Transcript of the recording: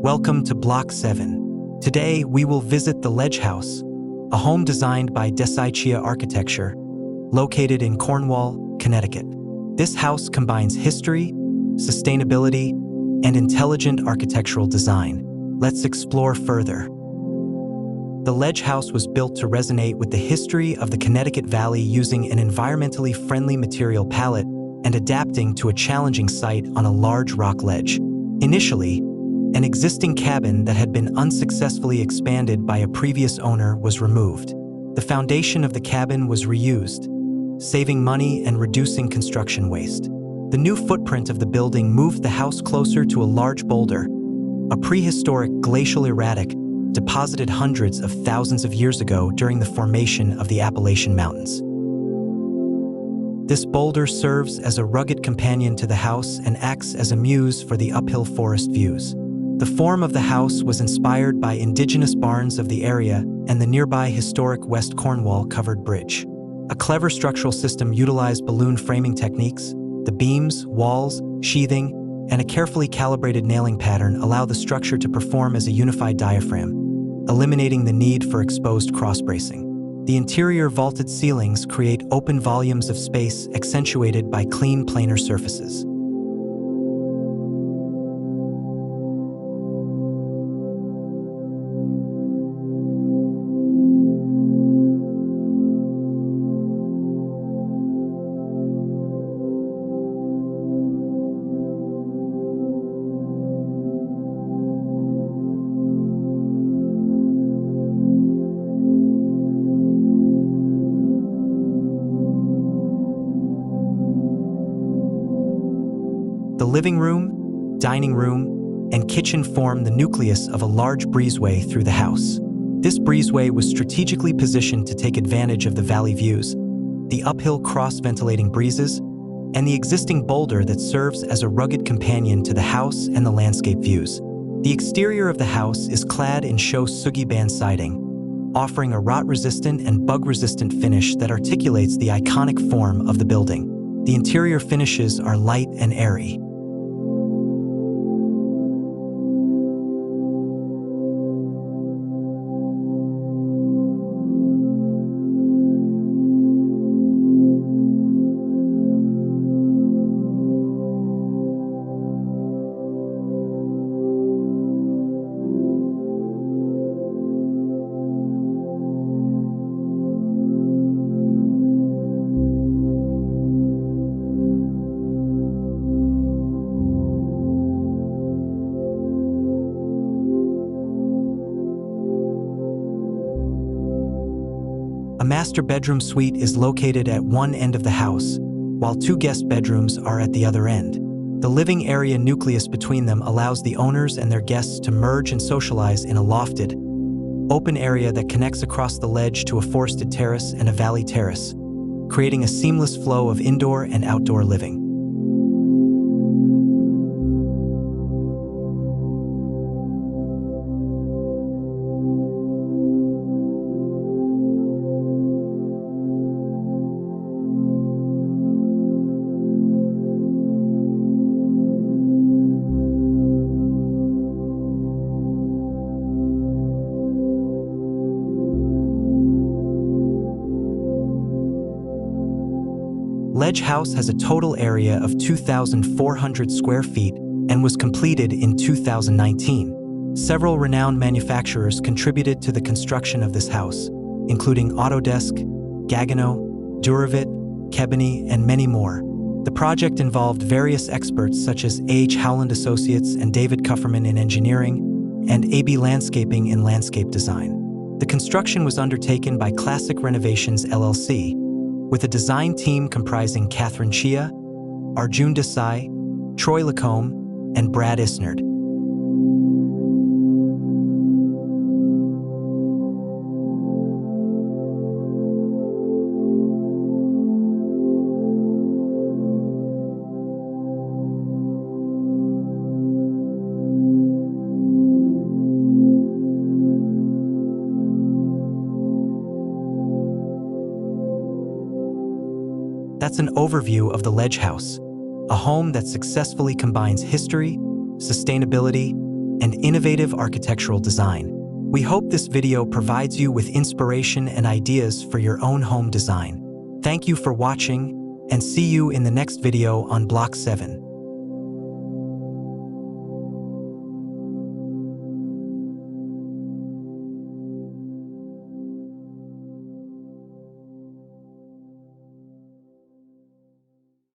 Welcome to Block 7. Today, we will visit the Ledge House, a home designed by Desai Chia Architecture, located in Cornwall, Connecticut. This house combines history, sustainability, and intelligent architectural design. Let's explore further. The Ledge House was built to resonate with the history of the Connecticut Valley using an environmentally friendly material palette and adapting to a challenging site on a large rock ledge. Initially, an existing cabin that had been unsuccessfully expanded by a previous owner was removed. The foundation of the cabin was reused, saving money and reducing construction waste. The new footprint of the building moved the house closer to a large boulder, a prehistoric glacial erratic deposited hundreds of thousands of years ago during the formation of the Appalachian Mountains. This boulder serves as a rugged companion to the house and acts as a muse for the uphill forest views. The form of the house was inspired by indigenous barns of the area and the nearby historic West Cornwall Covered Bridge. A clever structural system utilized balloon framing techniques. The beams, walls, sheathing, and a carefully calibrated nailing pattern allow the structure to perform as a unified diaphragm, eliminating the need for exposed cross-bracing. The interior vaulted ceilings create open volumes of space accentuated by clean planar surfaces. The living room, dining room, and kitchen form the nucleus of a large breezeway through the house. This breezeway was strategically positioned to take advantage of the valley views, the uphill cross-ventilating breezes, and the existing boulder that serves as a rugged companion to the house and the landscape views. The exterior of the house is clad in Shou Sugi Ban siding, offering a rot-resistant and bug-resistant finish that articulates the iconic form of the building. The interior finishes are light and airy. A master bedroom suite is located at one end of the house, while two guest bedrooms are at the other end. The living area nucleus between them allows the owners and their guests to merge and socialize in a lofted, open area that connects across the ledge to a forested terrace and a valley terrace, creating a seamless flow of indoor and outdoor living. Ledge House has a total area of 2,400 square feet and was completed in 2019. Several renowned manufacturers contributed to the construction of this house, including Autodesk, Gaggenau, Duravit, Kebony, and many more. The project involved various experts such as A.H. Howland Associates and David Kufferman in engineering, and A.B. Landscaping in landscape design. The construction was undertaken by Classic Renovations LLC, with a design team comprising Catherine Chia, Arjun Desai, Troy Lacombe, and Brad Isnard. That's an overview of the Ledge House, a home that successfully combines history, sustainability, and innovative architectural design. We hope this video provides you with inspiration and ideas for your own home design. Thank you for watching, and see you in the next video on Block 7.